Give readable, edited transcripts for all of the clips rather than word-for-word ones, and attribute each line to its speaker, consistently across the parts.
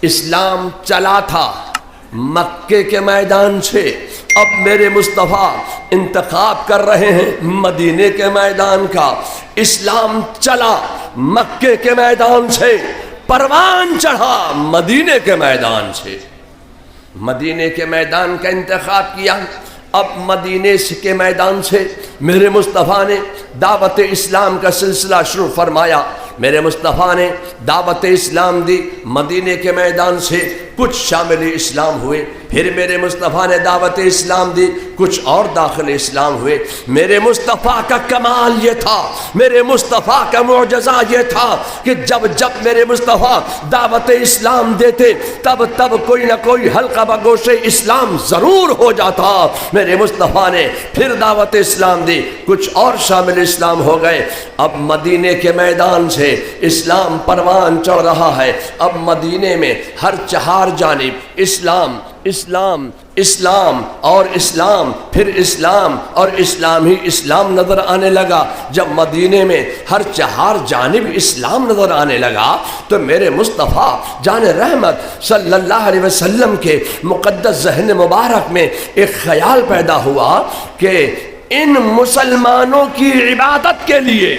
Speaker 1: اسلام چلا تھا مکے کے میدان سے، اب میرے مصطفیٰ انتخاب کر رہے ہیں مدینے کے میدان کا۔ اسلام چلا مکے کے میدان سے، پروان چڑھا مدینے کے میدان سے۔ مدینے کے میدان کا انتخاب کیا، اب مدینے کے میدان سے میرے مصطفیٰ نے دعوت اسلام کا سلسلہ شروع فرمایا۔ میرے مصطفیٰ نے دعوت اسلام دی مدینے کے میدان سے، کچھ شامل اسلام ہوئے، پھر میرے مصطفیٰ نے دعوت اسلام دی، کچھ اور داخل اسلام ہوئے۔ میرے مصطفیٰ کا کمال یہ تھا، میرے مصطفیٰ کا معجزہ یہ تھا کہ جب جب میرے مصطفیٰ دعوت اسلام دیتے تب تب کوئی نہ کوئی حلقہ بگوش اسلام ضرور ہو جاتا۔ میرے مصطفیٰ نے پھر دعوت اسلام دی، کچھ اور شامل اسلام ہو گئے۔ اب مدینے کے میدان سے اسلام پروان چڑھ رہا ہے۔ اب مدینے میں ہر چہار جانب اسلام اسلام اسلام اور اسلام، پھر اسلام اور اسلام ہی اسلام نظر آنے لگا۔ جب مدینے میں ہر چہار جانب اسلام نظر آنے لگا تو میرے مصطفیٰ جان رحمت صلی اللہ علیہ وسلم کے مقدس ذہن مبارک میں ایک خیال پیدا ہوا کہ ان مسلمانوں کی عبادت کے لیے،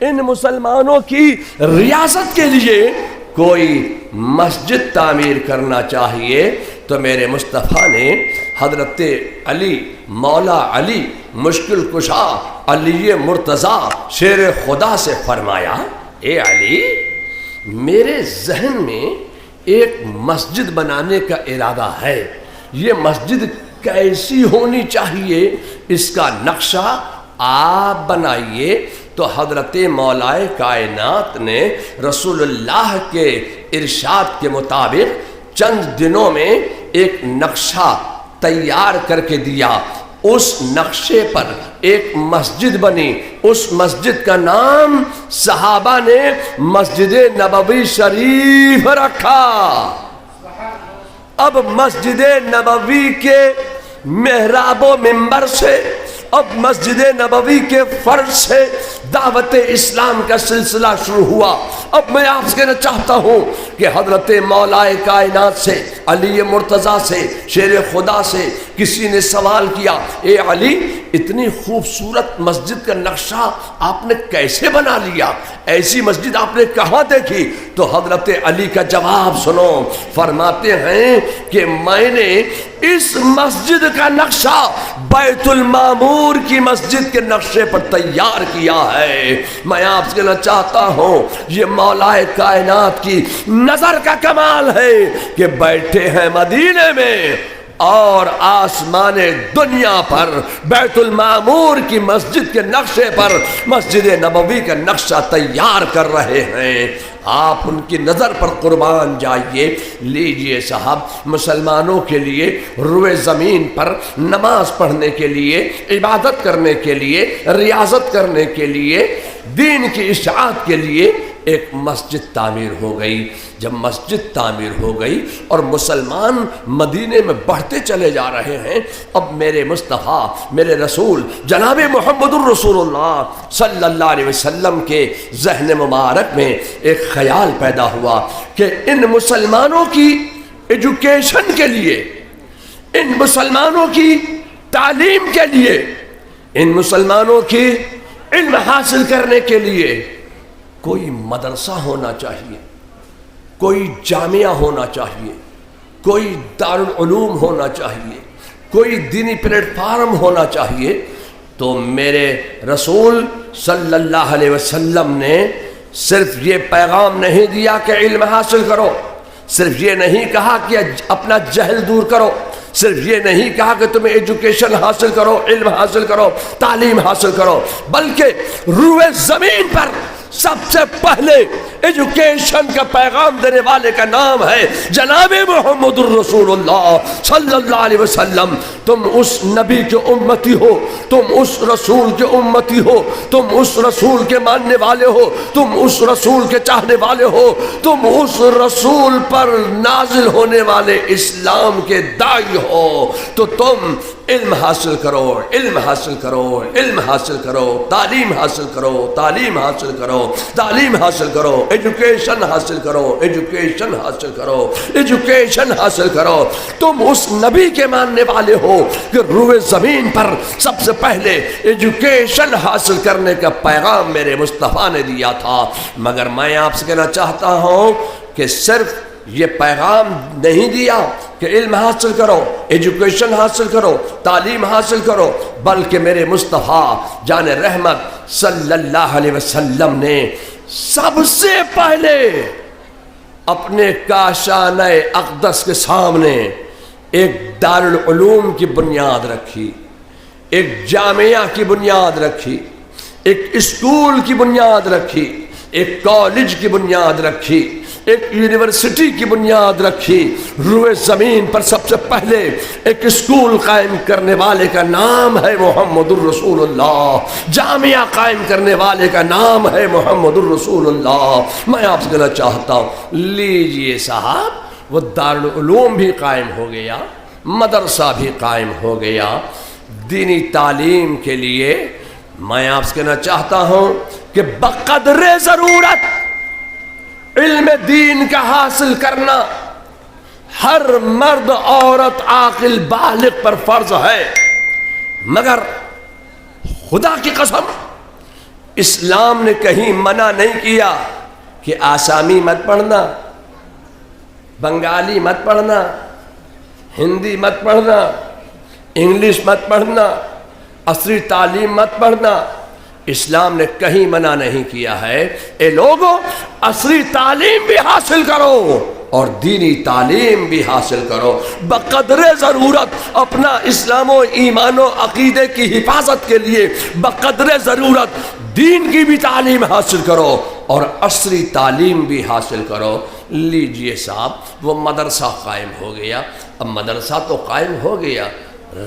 Speaker 1: ان مسلمانوں کی ریاست کے لیے کوئی مسجد تعمیر کرنا چاہیے۔ تو میرے مصطفیٰ نے حضرت علی، مولا علی مشکل کشا، علی مرتضیٰ شیر خدا سے فرمایا، اے علی، میرے ذہن میں ایک مسجد بنانے کا ارادہ ہے، یہ مسجد کیسی ہونی چاہیے، اس کا نقشہ آپ بنائیے۔ تو حضرت مولائے کائنات نے رسول اللہ کے ارشاد کے مطابق چند دنوں میں ایک نقشہ تیار کر کے دیا۔ اس نقشے پر ایک مسجد بنی، اس مسجد کا نام صحابہ نے مسجد نبوی شریف رکھا۔ اب مسجد نبوی کے محراب و منبر سے، اب مسجد نبوی کے فرش سے دعوت اسلام کا سلسلہ شروع ہوا۔ اب میں آپ سے کہنا چاہتا ہوں کہ حضرت مولا کائنات سے، علی مرتضیٰ سے، شیر خدا سے کسی نے سوال کیا، اے علی، اتنی خوبصورت مسجد کا نقشہ آپ نے کیسے بنا لیا؟ ایسی مسجد آپ نے کہاں دیکھی؟ تو حضرت علی کا جواب سنو، فرماتے ہیں کہ میں نے اس مسجد کا نقشہ بیت المعمور کی مسجد کے نقشے پر تیار کیا ہے۔ میں آپ سے کہنا چاہتا ہوں یہ مولا کائنات کی نظر کا کمال ہے کہ بیٹھے ہیں مدینے میں اور آسمان دنیا پر بیت المعمور کی مسجد کے نقشے پر مسجد نبوی کا نقشہ تیار کر رہے ہیں۔ آپ ان کی نظر پر قربان جائیے۔ لیجئے صاحب، مسلمانوں کے لیے روئے زمین پر نماز پڑھنے کے لیے، عبادت کرنے کے لیے، ریاضت کرنے کے لیے، دین کی اشاعت کے لیے ایک مسجد تعمیر ہو گئی۔ جب مسجد تعمیر ہو گئی اور مسلمان مدینے میں بڑھتے چلے جا رہے ہیں، اب میرے مصطفیٰ، میرے رسول جناب محمد الرسول اللہ صلی اللہ علیہ وسلم کے ذہن مبارک میں ایک خیال پیدا ہوا کہ ان مسلمانوں کی ایجوکیشن کے لیے، ان مسلمانوں کی تعلیم کے لیے، ان مسلمانوں کی علم حاصل کرنے کے لیے کوئی مدرسہ ہونا چاہیے، کوئی جامعہ ہونا چاہیے، کوئی دارالعلوم ہونا چاہیے، کوئی دینی پلیٹ فارم ہونا چاہیے۔ تو میرے رسول صلی اللہ علیہ وسلم نے صرف یہ پیغام نہیں دیا کہ علم حاصل کرو، صرف یہ نہیں کہا کہ اپنا جہل دور کرو، صرف یہ نہیں کہا کہ تمہیں ایجوکیشن حاصل کرو، علم حاصل کرو، تعلیم حاصل کرو، بلکہ روئے زمین پر سب سے پہلے ایجوکیشن کا پیغام دینے والے کا نام ہے جناب محمد الرسول اللہ صلی اللہ علیہ وسلم۔ تم اس نبی کے امتی ہو، تم اس رسول کے امتی ہو، تم اس رسول کے ماننے والے ہو، تم اس رسول کے چاہنے والے ہو، تم اس رسول پر نازل ہونے والے اسلام کے داعی ہو، تو تم علم حاصل کرو، علم حاصل کرو، علم حاصل کرو، تعلیم حاصل کرو، تعلیم حاصل کرو، تعلیم حاصل کرو، ایجوکیشن حاصل کرو، ایجوکیشن حاصل کرو، ایجوکیشن حاصل کرو۔ تم اس نبی کے ماننے والے ہو کہ روئے زمین پر سب سے پہلے ایجوکیشن حاصل کرنے کا پیغام میرے مصطفیٰ نے دیا تھا، مگر میں آپ سے کہنا چاہتا ہوں کہ صرف یہ پیغام نہیں دیا کہ علم حاصل کرو، ایجوکیشن حاصل کرو، تعلیم حاصل کرو، بلکہ میرے مصطفیٰ جان رحمت صلی اللہ علیہ وسلم نے سب سے پہلے اپنے کاشانہ اقدس کے سامنے ایک دارالعلوم کی بنیاد رکھی، ایک جامعہ کی بنیاد رکھی، ایک اسکول کی بنیاد رکھی، ایک کالج کی بنیاد رکھی، ایک یونیورسٹی کی بنیاد رکھی۔ روئے زمین پر سب سے پہلے ایک اسکول قائم کرنے والے کا نام ہے محمد الرسول اللہ، جامعہ قائم کرنے والے کا نام ہے محمد الرسول اللہ۔ میں آپ سے کہنا چاہتا ہوں، لیجئے صاحب، وہ دارالعلوم بھی قائم ہو گیا، مدرسہ بھی قائم ہو گیا۔ دینی تعلیم کے لیے میں آپ سے کہنا چاہتا ہوں کہ بقدر ضرورت علم دین کا حاصل کرنا ہر مرد، عورت، عاقل، بالغ پر فرض ہے، مگر خدا کی قسم اسلام نے کہیں منع نہیں کیا کہ آسامی مت پڑھنا، بنگالی مت پڑھنا، ہندی مت پڑھنا، انگلش مت پڑھنا، عصری تعلیم مت پڑھنا۔ اسلام نے کہیں منع نہیں کیا ہے، اے لوگوں عصری تعلیم بھی حاصل کرو اور دینی تعلیم بھی حاصل کرو، بقدر ضرورت اپنا اسلام و ایمان و عقیدے کی حفاظت کے لیے بقدر ضرورت دین کی بھی تعلیم حاصل کرو اور عصری تعلیم بھی حاصل کرو۔ لیجئے صاحب، وہ مدرسہ قائم ہو گیا۔ اب مدرسہ تو قائم ہو گیا،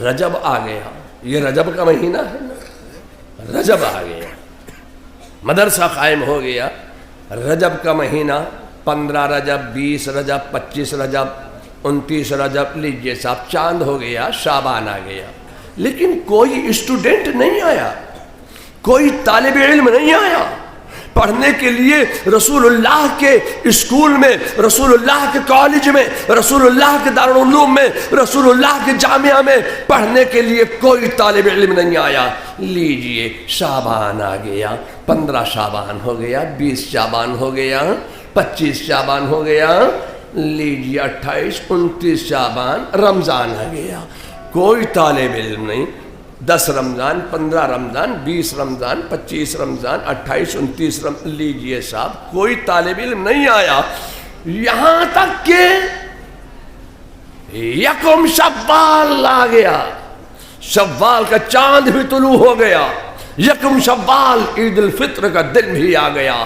Speaker 1: رجب آ گیا، یہ رجب کا مہینہ ہے نا، رجب آ گیا، مدرسہ قائم ہو گیا، رجب کا مہینہ 15 رجب، 20 رجب، 25 رجب، 29 رجب، لیجئے صاحب چاند ہو گیا، شعبان آ گیا، لیکن کوئی اسٹوڈنٹ نہیں آیا، کوئی طالب علم نہیں آیا پڑھنے کے لیے رسول اللہ کے اسکول میں، رسول اللہ کے کالج میں، رسول اللہ کے دارالعلوم میں، رسول اللہ کے جامعہ میں پڑھنے کے لیے کوئی طالب علم نہیں آیا۔ لیجئے شعبان آ گیا، 15 شعبان ہو گیا، 20 شعبان ہو گیا، 25 شعبان ہو گیا، لیجئے 28 29 شعبان، رمضان آ گیا، کوئی طالب علم نہیں۔ 10 رمضان، 15 رمضان، 20 رمضان، 25 رمضان، 28 29 رمضان، لیجئے صاحب کوئی طالب علم نہیں آیا، یہاں تک کہ یکم شوال آ گیا، شوال کا چاند بھی طلوع ہو گیا، یکم شوال عید الفطر کا دن بھی آ گیا،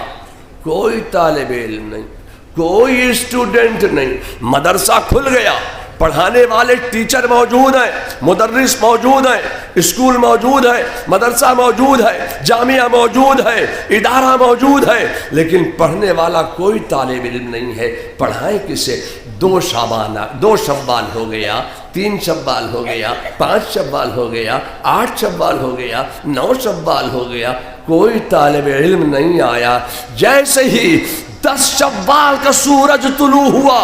Speaker 1: کوئی طالب علم نہیں، کوئی اسٹوڈنٹ نہیں۔ مدرسہ کھل گیا، پڑھانے والے ٹیچر موجود ہیں، مدرس موجود ہیں، اسکول موجود ہے، مدرسہ موجود ہے، جامعہ موجود ہے، ادارہ موجود ہے، لیکن پڑھنے والا کوئی طالب علم نہیں ہے۔ پڑھائیں کسے؟ 2 شوال ہو گیا، 3 شوال ہو گیا، 5 شوال ہو گیا، 8 شوال ہو گیا، 9 شوال ہو گیا، کوئی طالب علم نہیں آیا۔ جیسے ہی 10 شوال کا سورج طلوع ہوا،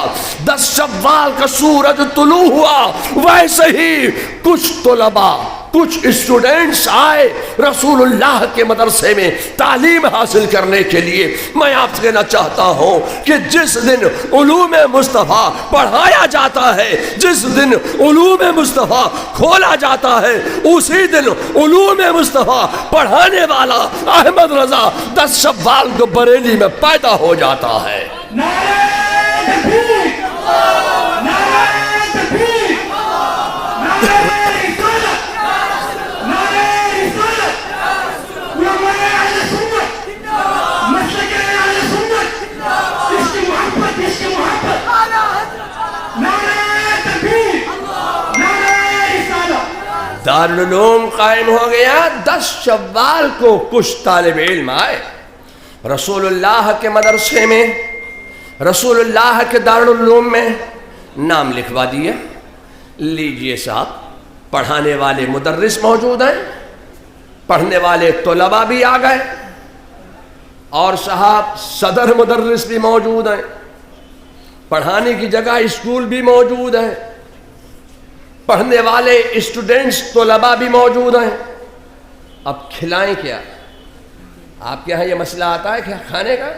Speaker 1: 10 شوال کا سورج طلوع ہوا، ویسے ہی کچھ طلباء، کچھ اسٹوڈنٹس آئے رسول اللہ کے مدرسے میں تعلیم حاصل کرنے کے لیے۔ میں آپ سے کہنا چاہتا ہوں کہ جس دن علوم مصطفیٰ پڑھایا جاتا ہے، جس دن علوم مصطفیٰ کھولا جاتا ہے، اسی دن علوم مصطفیٰ پڑھانے والا احمد رضا 10 شوال کو بریلی میں پیدا ہو جاتا ہے۔ دارالعلوم قائم ہو گیا، 10 شوال کو کچھ طالب علم آئے رسول اللہ کے مدرسے میں، رسول اللہ کے دارالعلوم میں، نام لکھوا دیے۔ لیجئے صاحب پڑھانے والے مدرس موجود ہیں، پڑھنے والے طلباء بھی آ گئے، اور صاحب صدر مدرس بھی موجود ہیں، پڑھانے کی جگہ اسکول بھی موجود ہے، پڑھنے والے اسٹوڈنٹس طلباء بھی موجود ہیں۔ اب کھلائیں کیا؟ آپ کے یہاں یہ مسئلہ آتا ہے کہ کھانے کا؟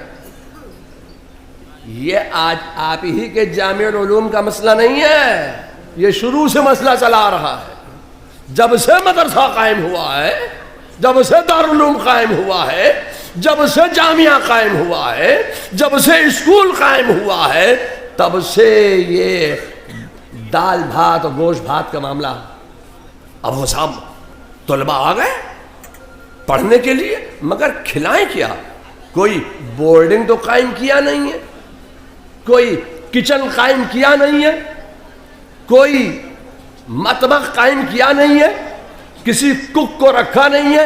Speaker 1: یہ آج آپ ہی کے جامع العلوم کا مسئلہ نہیں ہے، یہ شروع سے مسئلہ چلا آ رہا ہے۔ جب سے مدرسہ قائم ہوا ہے، جب سے دارالعلوم قائم ہوا ہے، جب سے جامعہ قائم ہوا ہے، جب سے اسکول قائم ہوا ہے، تب سے یہ دال بھات اور گوشت بھات کا معاملہ۔ اب وہ صاحب طلباء آ گئے پڑھنے کے لیے، مگر کھلائیں کیا؟ کوئی بورڈنگ تو قائم کیا نہیں ہے، کوئی کچن قائم کیا نہیں ہے، کوئی مطبخ قائم کیا نہیں ہے، کسی کک کو رکھا نہیں ہے،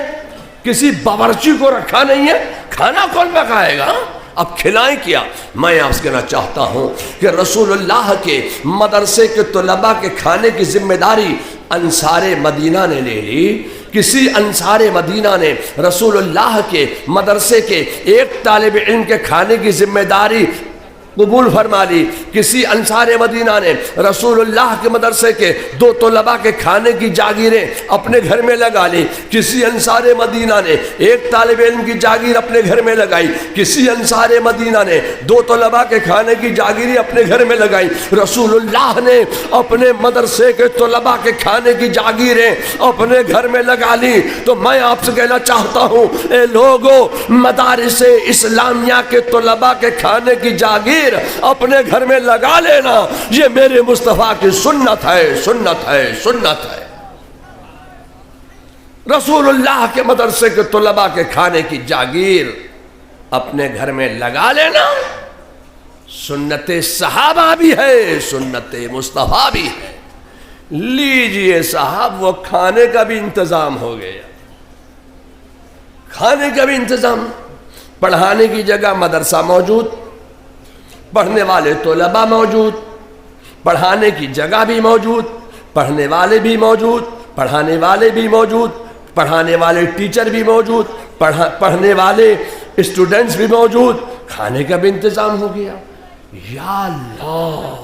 Speaker 1: کسی باورچی کو رکھا نہیں ہے، کھانا کون پکائے گا؟ اب کھلائیں کیا؟ میں آپ سے کہنا چاہتا ہوں کہ رسول اللہ کے مدرسے کے طلباء کے کھانے کی ذمہ داری انصار مدینہ نے لے لی۔ کسی انصار مدینہ نے رسول اللہ کے مدرسے کے ایک طالب علم کے کھانے کی ذمہ داری قبول فرما لی، کسی انصار مدینہ نے رسول اللہ کے مدرسے کے 2 طلباء کے کھانے کی جاگیریں اپنے گھر میں لگا لی، کسی انصار مدینہ نے ایک طالب علم کی جاگیر اپنے گھر میں لگائی، کسی انصار مدینہ نے 2 طلباء کے کھانے کی جاگیریں اپنے گھر میں لگائی۔ رسول اللہ نے اپنے مدرسے کے طلباء کے کھانے کی جاگیریں اپنے گھر میں لگا لی۔ تو میں آپ سے کہنا چاہتا ہوں، اے لوگو، مدارس اسلامیہ کے طلباء کے کھانے کی جاگیر اپنے گھر میں لگا لینا، یہ میرے مصطفیٰ کی سنت ہے، سنت ہے، سنت ہے۔ رسول اللہ کے مدرسے کے طلباء کے کھانے کی جاگیر اپنے گھر میں لگا لینا سنت صحابہ بھی ہے، سنت مصطفیٰ بھی ہے۔ لیجئے صاحب، وہ کھانے کا بھی انتظام ہو گیا، کھانے کا بھی انتظام، پڑھانے کی جگہ مدرسہ موجود، پڑھنے والے طلباء موجود، پڑھانے کی جگہ بھی موجود، پڑھنے والے بھی موجود، پڑھانے والے بھی موجود، پڑھانے والے ٹیچر بھی موجود، پڑھنے والے اسٹوڈنٹس بھی موجود، کھانے کا بھی انتظام ہو گیا۔ یا اللہ،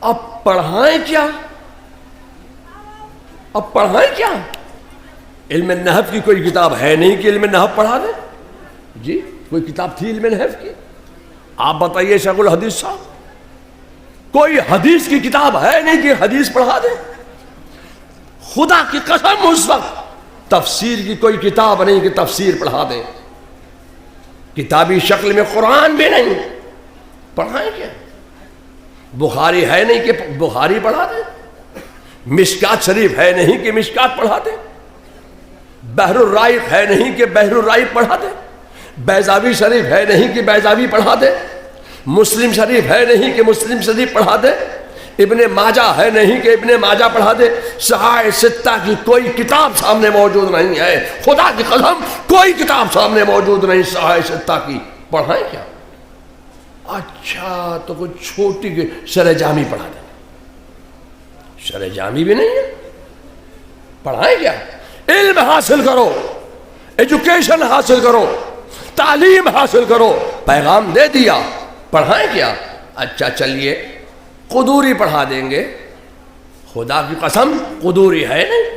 Speaker 1: اب پڑھائیں کیا؟ اب پڑھائیں کیا؟ علم نحو کی کوئی کتاب ہے نہیں کہ علم نحو پڑھا دیں؟ جی کوئی کتاب تھی علم نحو کی؟ آپ بتائیے شیخ الحدیث صاحب، کوئی حدیث کی کتاب ہے نہیں کہ حدیث پڑھا دیں؟ خدا کی قسم اس وقت تفسیر کی کوئی کتاب نہیں کہ تفسیر پڑھا دیں، کتابی شکل میں قرآن بھی نہیں، پڑھائیں کیا؟ بخاری ہے نہیں کہ بخاری پڑھا دیں، مشکات شریف ہے نہیں کہ مشکات پڑھا دیں، بحر الرائق ہے نہیں کہ بحر الرائق پڑھا دیں، بیضاوی شریف ہے نہیں کہ بیضاوی پڑھا دے، مسلم شریف ہے نہیں کہ مسلم شریف پڑھا دے، ابن ماجہ ہے نہیں کہ ابن ماجہ پڑھا دے۔ صحاح ستہ کی کوئی کتاب سامنے موجود نہیں ہے، خدا کی قسم کوئی کتاب سامنے موجود نہیں صحاح ستہ کی، پڑھائیں کیا؟ اچھا تو کوئی چھوٹی شرح جامی پڑھا دیں، شرح جامی بھی نہیں ہے، پڑھائیں کیا؟ علم حاصل کرو، ایجوکیشن حاصل کرو، تعلیم حاصل کرو، پیغام دے دیا، پڑھائیں کیا؟ اچھا چلیے قدوری پڑھا دیں گے، خدا کی قسم قدوری ہے نہیں،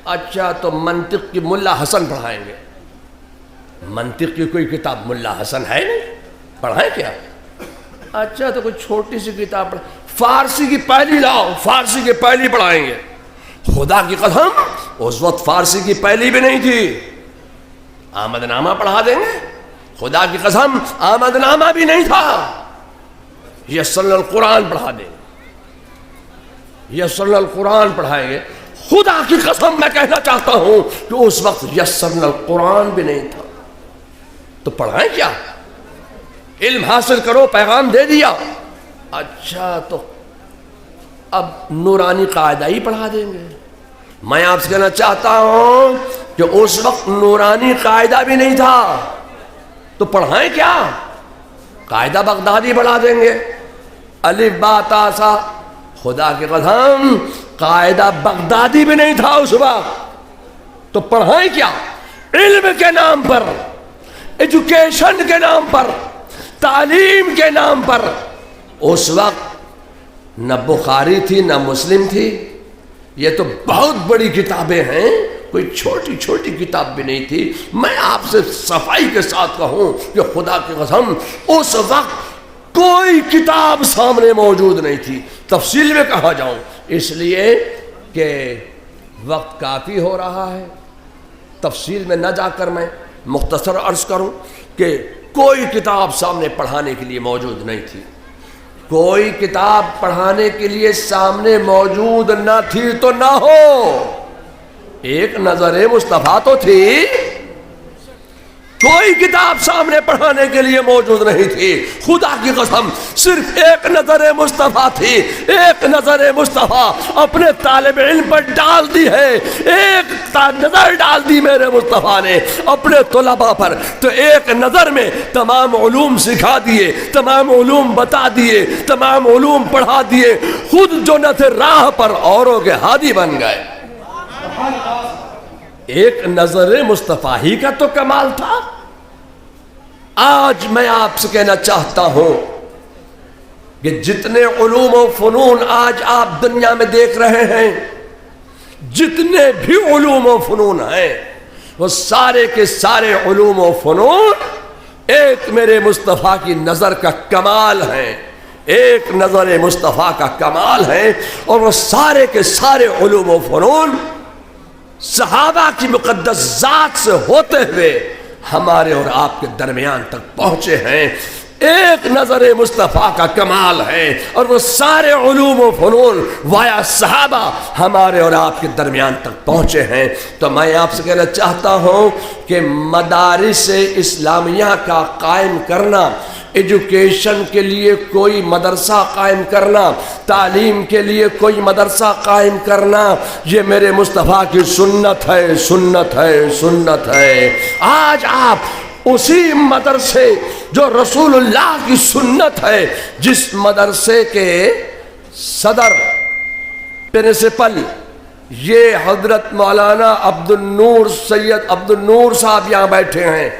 Speaker 1: اچھا تو منطق کی ملا حسن پڑھائیں گے، منطق کی کوئی کتاب ملا حسن ہے نہیں، پڑھائیں کیا؟ اچھا تو کوئی چھوٹی سی کتاب پڑھائیں، فارسی کی پہلی لاؤ، فارسی کی پہلی پڑھائیں گے، خدا کی قسم اس وقت فارسی کی پہلی بھی نہیں تھی، آمد نامہ پڑھا دیں گے، خدا کی قسم آمد نامہ بھی نہیں تھا، یسرنا القرآن پڑھا دیں گے، یسرنا القرآن پڑھائیں گے، خدا کی قسم میں کہنا چاہتا ہوں کہ اس وقت یسرنا القرآن بھی نہیں تھا، تو پڑھائیں کیا؟ علم حاصل کرو، پیغام دے دیا، اچھا تو اب نورانی قاعدہ ہی پڑھا دیں گے۔ میں آپ سے کہنا چاہتا ہوں کہ اس وقت نورانی قاعدہ بھی نہیں تھا، تو پڑھائیں کیا؟ قاعدہ بغدادی پڑھا دیں گے، الف با تا سا خدا کی قسم قاعدہ بغدادی بھی نہیں تھا اس وقت، تو پڑھائیں کیا؟ علم کے نام پر، ایجوکیشن کے نام پر، تعلیم کے نام پر۔ اس وقت نہ بخاری تھی نہ مسلم تھی، یہ تو بہت بڑی کتابیں ہیں، کوئی چھوٹی چھوٹی کتاب بھی نہیں تھی۔ میں آپ سے صفائی کے ساتھ کہوں کہ خدا کی قسم اس وقت کوئی کتاب سامنے موجود نہیں تھی۔ تفصیل میں کہا جاؤں اس لیے کہ وقت کافی ہو رہا ہے، تفصیل میں نہ جا کر میں مختصر عرض کروں کہ کوئی کتاب سامنے پڑھانے کے لیے موجود نہیں تھی۔ کوئی کتاب پڑھانے کے لیے سامنے موجود نہ تھی تو نہ ہو، ایک نظر مصطفیٰ تو تھی۔ کوئی کتاب سامنے پڑھانے کے لیے موجود نہیں تھی، خدا کی قسم صرف ایک نظر مصطفیٰ تھی۔ ایک نظر مصطفیٰ اپنے طالب علم پر ڈال دی ہے، ایک نظر ڈال دی میرے مصطفیٰ نے اپنے طلباء پر، تو ایک نظر میں تمام علوم سکھا دیے، تمام علوم بتا دیے، تمام علوم پڑھا دیے، خود جنت راہ پر اوروں کے ہادی بن گئے۔ ایک نظر مصطفیٰ ہی کا تو کمال تھا۔ آج میں آپ سے کہنا چاہتا ہوں کہ جتنے علوم و فنون آج آپ دنیا میں دیکھ رہے ہیں، جتنے بھی علوم و فنون ہیں، وہ سارے کے سارے علوم و فنون ایک میرے مصطفیٰ کی نظر کا کمال ہے، ایک نظر مصطفیٰ کا کمال ہے۔ اور وہ سارے کے سارے علوم و فنون صحابہ کی مقدس ذات سے ہوتے ہوئے ہمارے اور آپ کے درمیان تک پہنچے ہیں۔ ایک نظر مصطفیٰ کا کمال ہے، اور وہ سارے علوم و فنون وایا صحابہ ہمارے اور آپ کے درمیان تک پہنچے ہیں۔ تو میں آپ سے کہنا چاہتا ہوں کہ مدارس اسلامیہ کا قائم کرنا، ایجوکیشن کے لیے کوئی مدرسہ قائم کرنا، تعلیم کے لیے کوئی مدرسہ قائم کرنا، یہ میرے مصطفیٰ کی سنت ہے، سنت ہے، سنت ہے۔ آج آپ اسی مدرسے جو رسول اللہ کی سنت ہے، جس مدرسے کے صدر پرنسپل یہ حضرت مولانا عبد النور سید عبد النور صاحب یہاں بیٹھے ہیں،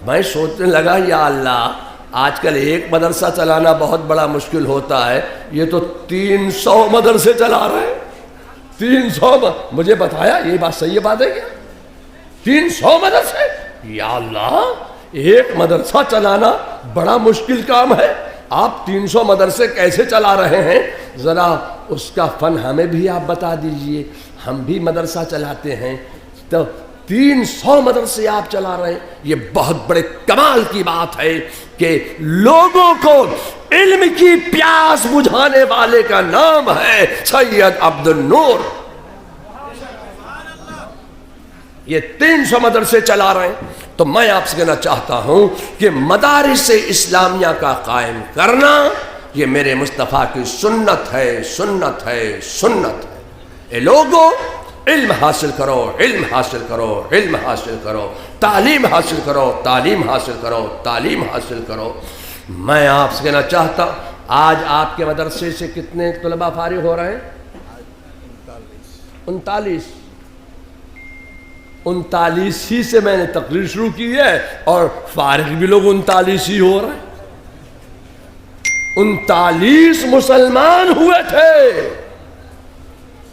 Speaker 1: میں سوچنے لگا یا اللہ، آج کل ایک مدرسہ چلانا بہت بڑا مشکل ہوتا ہے، یہ تو 300 مدرسے چلا رہے ہیں۔ 300 مجھے بتایا یہ بات صحیح بات ہے کیا؟ 300 مدرسے، یا اللہ ایک مدرسہ چلانا بڑا مشکل کام ہے، آپ 300 مدرسے کیسے چلا رہے ہیں؟ ذرا اس کا فن ہمیں بھی آپ بتا دیجئے، ہم بھی مدرسہ چلاتے ہیں۔ تو 300 مدرسے آپ چلا رہے ہیں، یہ بہت بڑے کمال کی بات ہے کہ لوگوں کو علم کی پیاس بجھانے والے کا نام ہے سید عبد النور۔ یہ 300 مدرسے چلا رہے ہیں۔ تو میں آپ سے کہنا چاہتا ہوں کہ مدارس اسلامیہ کا قائم کرنا یہ میرے مصطفیٰ کی سنت ہے، سنت ہے، سنت ہے۔ اے لوگوں، علم حاصل کرو، علم حاصل کرو، علم حاصل کرو، تعلیم حاصل کرو، تعلیم حاصل کرو، تعلیم حاصل کرو۔ میں آپ سے کہنا چاہتا ہوں آج آپ کے مدرسے سے کتنے طلباء فارغ ہو رہے ہیں؟ 39 ہی سے میں نے تقریر شروع کی ہے اور فارغ بھی لوگ 39 ہی ہو رہے ہیں۔ 39 مسلمان ہوئے تھے،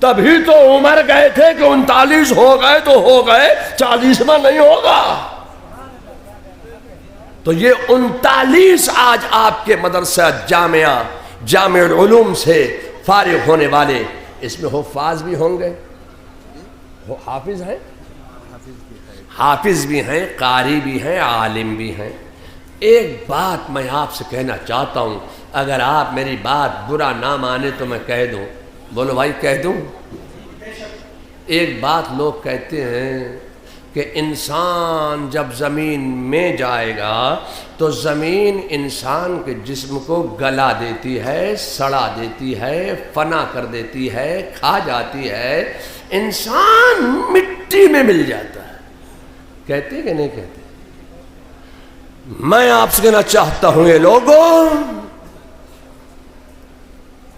Speaker 1: تبھی تو عمر گئے تھے کہ 39 ہو گئے تو ہو گئے، 40واں نہیں ہوگا۔ تو یہ 39 آج آپ کے مدرسہ جامع العلوم سے فارغ ہونے والے، اس میں حفاظ بھی ہوں گے، حافظ ہیں، حافظ بھی ہیں، قاری بھی ہیں، عالم بھی ہیں۔ ایک بات میں آپ سے کہنا چاہتا ہوں، اگر آپ میری بات برا نہ مانے تو میں کہہ دوں، بولو بھائی کہہ دوں۔ ایک بات لوگ کہتے ہیں کہ انسان جب زمین میں جائے گا تو زمین انسان کے جسم کو گلا دیتی ہے، سڑا دیتی ہے، فنا کر دیتی ہے، کھا جاتی ہے، انسان مٹی میں مل جاتا ہے۔ کہتے کہ نہیں کہتے؟ میں آپ سے کہنا چاہتا ہوں یہ لوگوں،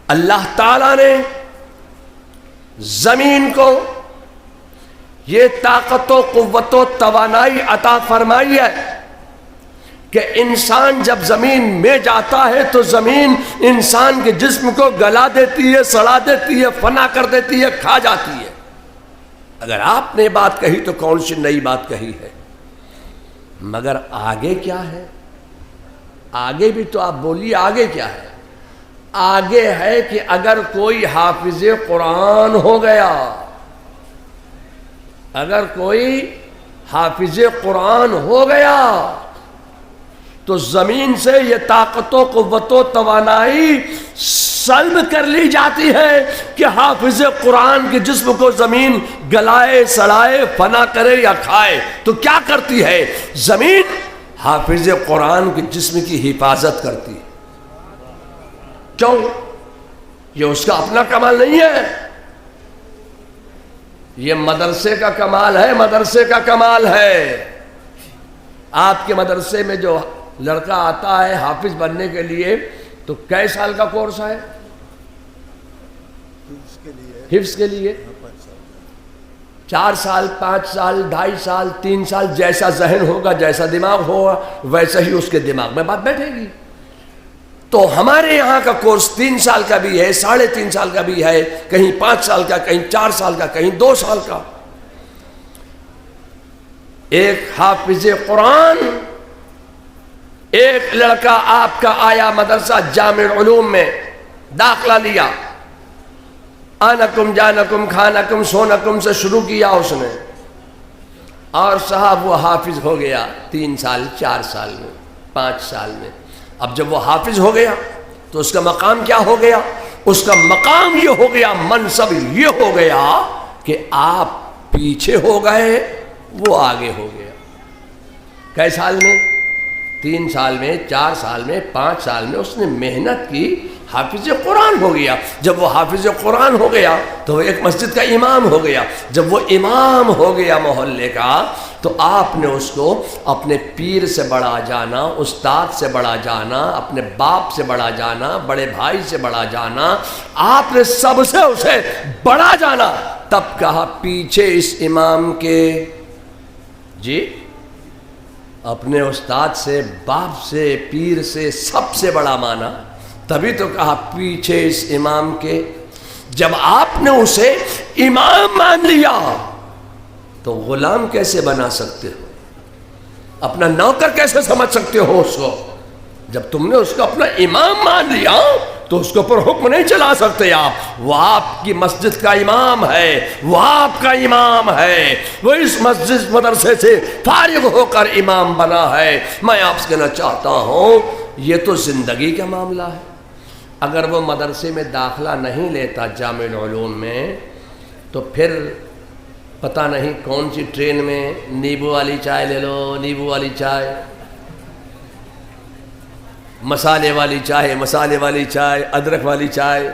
Speaker 1: اللہ تعالیٰ نے زمین کو یہ طاقت و قوت و توانائی عطا فرمائی ہے کہ انسان جب زمین میں جاتا ہے تو زمین انسان کے جسم کو گلا دیتی ہے، سڑا دیتی ہے، فنا کر دیتی ہے، کھا جاتی ہے۔ اگر آپ نے بات کہی تو کون سی نئی بات کہی ہے؟ مگر آگے کیا ہے؟ آگے بھی تو آپ بولیے، آگے کیا ہے؟ آگے ہے کہ اگر کوئی حافظ قرآن ہو گیا، اگر کوئی حافظ قرآن ہو گیا تو زمین سے یہ طاقت و قوت و توانائی سلب کر لی جاتی ہے کہ حافظ قرآن کے جسم کو زمین گلائے، سڑائے، فنا کرے یا کھائے۔ تو کیا کرتی ہے زمین؟ حافظ قرآن کے جسم کی حفاظت کرتی ہے۔ کیوں؟ یہ اس کا اپنا کمال نہیں ہے، یہ مدرسے کا کمال ہے، مدرسے کا کمال ہے۔ آپ کے مدرسے میں جو لڑکا آتا ہے حافظ بننے کے لیے تو کئی سال کا کورس ہے حفظ کے لیے؟ 4 سال، 5 سال، 2.5 سال، 3 سال، جیسا ذہن ہوگا، جیسا دماغ ہوگا ویسا ہی اس کے دماغ میں بات بیٹھے گی۔ تو ہمارے یہاں کا کورس 3 سال کا بھی ہے، 3.5 سال کا بھی ہے، کہیں 5 سال کا، کہیں 4 سال کا، کہیں 2 سال کا۔ ایک حافظ قرآن، ایک لڑکا آپ کا آیا مدرسہ جامع علوم میں، داخلہ لیا، آنکم جانکم کھانکم سونکم سے شروع کیا اس نے، اور صاحب وہ حافظ ہو گیا 3 سال، 4 سال میں، 5 سال میں۔ اب جب وہ حافظ ہو گیا تو اس کا مقام کیا ہو گیا؟ اس کا مقام یہ ہو گیا، منصب یہ ہو گیا کہ آپ پیچھے ہو گئے، وہ آگے ہو گیا۔ کئی سال میں؟ 3 سال میں، 4 سال میں، 5 سال میں اس نے محنت کی، حافظ قرآن ہو گیا۔ جب وہ حافظ قرآن ہو گیا تو وہ ایک مسجد کا امام ہو گیا۔ جب وہ امام ہو گیا محلے کا تو آپ نے اس کو اپنے پیر سے بڑا جانا، استاد سے بڑا جانا، اپنے باپ سے بڑا جانا، بڑے بھائی سے بڑا جانا، آپ نے سب سے اسے بڑا جانا۔ تب کہا پیچھے اس امام کے، جی اپنے استاد سے، باپ سے، پیر سے، سب سے بڑا مانا، تبھی تو کہا پیچھے اس امام کے۔ جب آپ نے اسے امام مان لیا تو غلام کیسے بنا سکتے ہو؟ اپنا نوکر کیسے سمجھ سکتے ہو اس کو؟ جب تم نے اس کو اپنا امام مان لیا تو اس کے اوپر حکم نہیں چلا سکتے آپ۔ وہ آپ کی مسجد کا امام ہے، وہ آپ کا امام ہے، وہ اس مسجد مدرسے سے فارغ ہو کر امام بنا ہے۔ میں آپ سے کہنا چاہتا ہوں یہ تو زندگی کا معاملہ ہے۔ اگر وہ مدرسے میں داخلہ نہیں لیتا جامع العلوم میں تو پھر پتہ نہیں کون سی ٹرین میں نیبو والی چائے لے لو، نیبو والی چائے، مسالے والی چائے، مسالے والی چائے، ادرک والی چائے،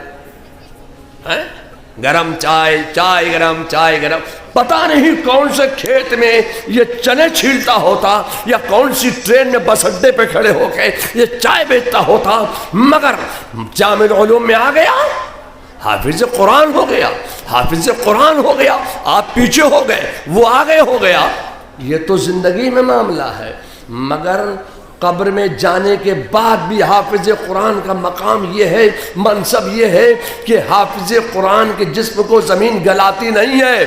Speaker 1: گرم چائے، چائے گرم، چائے گرم، پتہ نہیں کون سے کھیت میں یہ چنے چھیلتا ہوتا یا کون سی ٹرین میں بس اڈے پہ کھڑے ہو کے یہ چائے بیچتا ہوتا، مگر جامع العلوم میں آ گیا، حافظ قرآن ہو گیا، حافظ قرآن ہو گیا، آپ پیچھے ہو گئے، وہ آگے ہو گیا۔ یہ تو زندگی میں معاملہ ہے، مگر قبر میں جانے کے بعد بھی حافظ قرآن کا مقام یہ ہے، منصب یہ ہے کہ حافظ قرآن کے جسم کو زمین گلاتی نہیں ہے،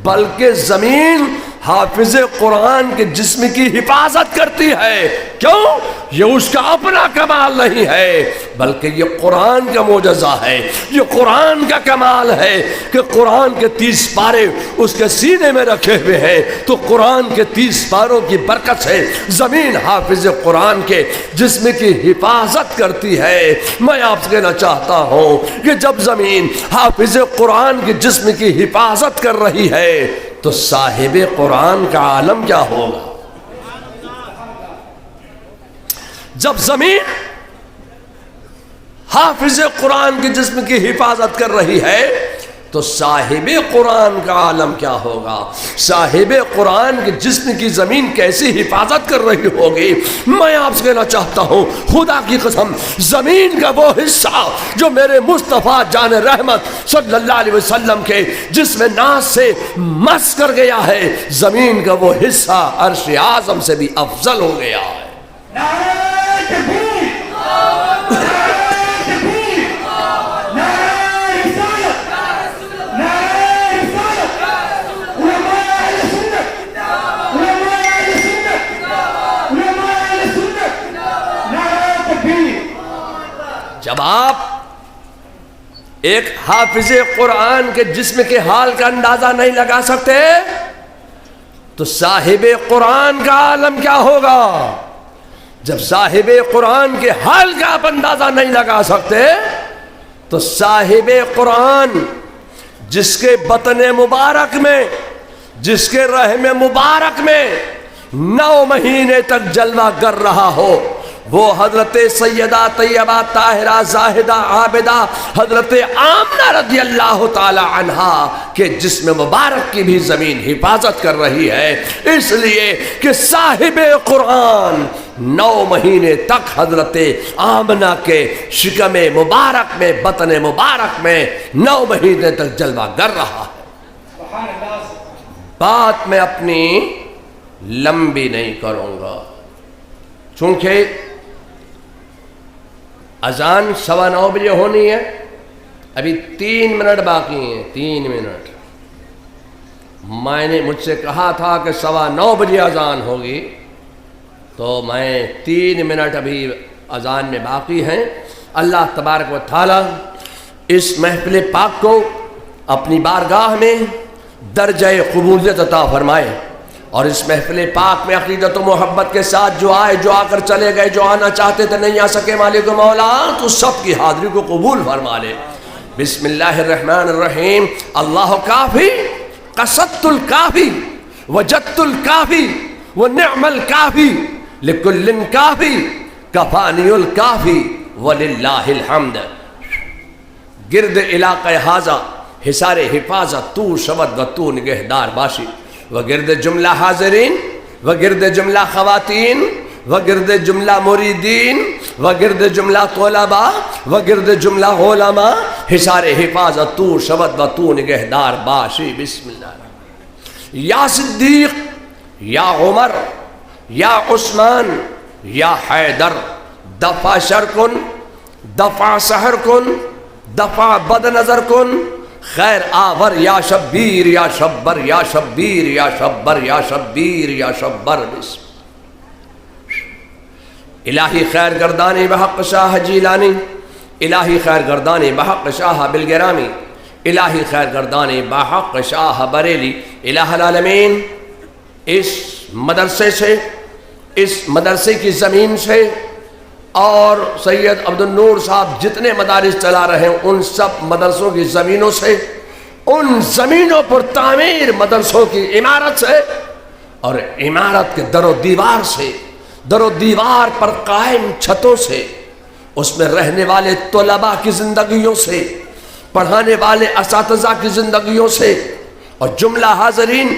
Speaker 1: بلکہ زمین حافظ قرآن کے جسم کی حفاظت کرتی ہے۔ کیوں؟ یہ اس کا اپنا کمال نہیں ہے بلکہ یہ قرآن کا معجزہ ہے، یہ قرآن کا کمال ہے کہ قرآن کے 30 پارے اس کے سینے میں رکھے ہوئے ہیں، تو قرآن کے 30 پاروں کی برکت سے زمین حافظ قرآن کے جسم کی حفاظت کرتی ہے۔ میں آپ سے کہنا چاہتا ہوں کہ جب زمین حافظ قرآن کے جسم کی حفاظت کر رہی ہے تو صاحب قرآن کا عالم کیا ہوگا؟ جب زمین حافظ قرآن کے جسم کی حفاظت کر رہی ہے تو صاحب قرآن کا عالم کیا ہوگا؟ صاحب قرآن کے جسم کی زمین کیسی حفاظت کر رہی ہوگی؟ میں آپ سے کہنا چاہتا ہوں خدا کی قسم زمین کا وہ حصہ جو میرے مصطفیٰ جان رحمت صلی اللہ علیہ وسلم کے جسم ناز سے مس کر گیا ہے، زمین کا وہ حصہ عرش اعظم سے بھی افضل ہو گیا ہے۔ جب آپ ایک حافظ قرآن کے جسم کے حال کا اندازہ نہیں لگا سکتے تو صاحب قرآن کا عالم کیا ہوگا؟ جب صاحب قرآن کے حال کا آپ اندازہ نہیں لگا سکتے تو صاحب قرآن جس کے بطن مبارک میں، جس کے رحم مبارک میں 9 مہینے تک جلوہ گر رہا ہو، وہ حضرت سیدہ طیبہ طاہرہ زاہدہ عابدہ حضرت آمنہ رضی اللہ تعالی عنہا کے جسم مبارک کی بھی زمین حفاظت کر رہی ہے، اس لیے کہ صاحب قرآن 9 مہینے تک حضرت آمنہ کے شکم مبارک میں، بطن مبارک میں 9 مہینے تک جلوہ گر رہا ہے۔ بات میں اپنی لمبی نہیں کروں گا چونکہ اذان 9:15 بجے ہونی ہے، ابھی 3 منٹ باقی ہیں، 3 منٹ۔ میں نے مجھ سے کہا تھا کہ 9:15 بجے اذان ہوگی، تو میں 3 منٹ ابھی اذان میں باقی ہیں۔ اللہ تبارک و تعالی اس محفل پاک کو اپنی بارگاہ میں درجہ قبولیت عطا فرمائے، اور اس محفل پاک میں عقیدت و محبت کے ساتھ جو آئے، جو آ کر چلے گئے، جو آنا چاہتے تھے نہیں آ سکے، مالک و مولا تو سب کی حاضری کو قبول فرما لے۔ بسم اللہ الرحمن الرحیم۔ اللہ کافی، قصدت الکافی، وجدت الکافی، ونعم الکافی، لکل کافی، کفانی الکافی، وللہ الحمد۔ گرد علاقہ حاضہ حصار حفاظت تو شبد و تو نگہدار باشی، وگرد جملہ حاضرین، وگرد جملہ خواتین، وگرد جملہ مریدین، وگرد جملہ طلباء، وگرد جملہ علماء، حصار حفاظت تو شبد و تو نگہدار باشی۔ بسم اللہ الرحمن الرحیم۔ یا صدیق، یا عمر، یا عثمان، یا حیدر، دفع شر کن، دفع سحر کن، دفع بد نظر کن، خیر آور یا شبیر یا شبر یا شبیر یا شبر یا شبیر یا شبر۔ بسم الہی خیر گردانی بحق شاہ جیلانی، الہی خیر گردانی بحق شاہ بلگرامی، الہی خیر گردانی بحق شاہ بریلی۔ الہ العالمین اس مدرسے سے، اس مدرسے کی زمین سے، اور سید عبد النور صاحب جتنے مدارس چلا رہے ہیں ان سب مدرسوں کی زمینوں سے، ان زمینوں پر تعمیر مدرسوں کی عمارت سے، اور عمارت کے در و دیوار سے، در و دیوار پر قائم چھتوں سے، اس میں رہنے والے طلباء کی زندگیوں سے، پڑھانے والے اساتذہ کی زندگیوں سے، اور جملہ حاضرین،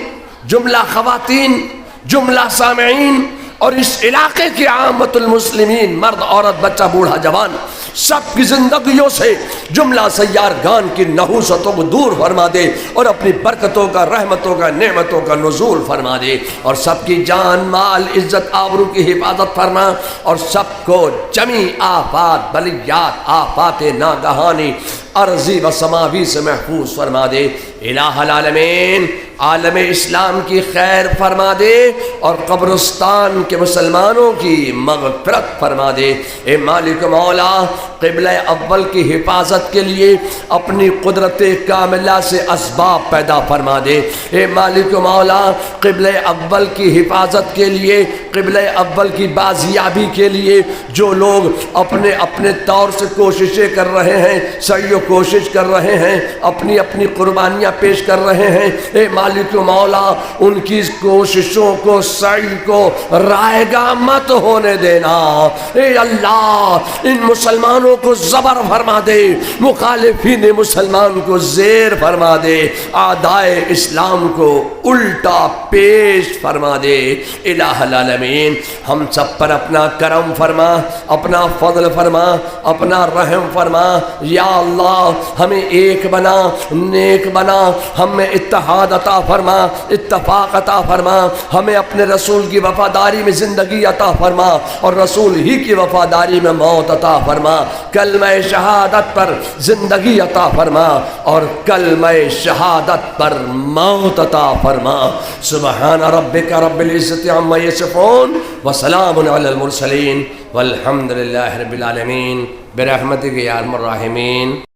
Speaker 1: جملہ خواتین، جملہ سامعین، اور اس علاقے کی عامت المسلمین، مرد عورت بچہ بوڑھا جوان، سب کی زندگیوں سے جملہ سیارگان کی نحوستوں کو دور فرما دے، اور اپنی برکتوں کا، رحمتوں کا، نعمتوں کا نزول فرما دے، اور سب کی جان مال عزت آبرو کی حفاظت فرما، اور سب کو جمی آفات بلیات آفات ناگہانی ارضی و سماوی سے محفوظ فرما دے۔ الہ العالمین عالم اسلام کی خیر فرما دے، اور قبرستان کے مسلمانوں کی مغفرت فرما دے۔ اے مالک مولا قبلہ اول کی حفاظت کے لیے اپنی قدرت کاملہ سے اسباب پیدا فرما دے۔ اے مالک مولا قبلہ اول کی حفاظت کے لیے، قبلہ اول کی بازیابی کے لیے جو لوگ اپنے اپنے طور سے کوششیں کر رہے ہیں، سعی و کوشش کر رہے ہیں، اپنی اپنی قربانیاں پیش کر رہے ہیں، اے مالک و مولا ان کی کوششوں کو، سعی کو رائے گاہ مت ہونے دینا۔ اے اللہ ان مسلمانوں کو زبر فرما دے، مخالفین مسلمان کو زیر فرما دے، اعدائے اسلام کو الٹا پیش فرما دے۔ الہ العالمین ہم سب پر اپنا کرم فرما، اپنا فضل فرما، اپنا رحم فرما۔ یا اللہ ہمیں ایک بنا، نیک بنا، ہم میں اتحاد عطا فرما، اتفاق عطا فرما، ہمیں اپنے رسول کی وفاداری میں زندگی عطا فرما اور رسول ہی کی وفاداری میں موت عطا فرما۔ کلمہ شہادت پر زندگی عطا فرما اور کلمہ شہادت پر موت عطا فرما۔ سبحان ربک رب العزت عما یصفون وسلام علی المرسلین والحمد للہ رب العالمین برحمتک یا ارحم الراحمین۔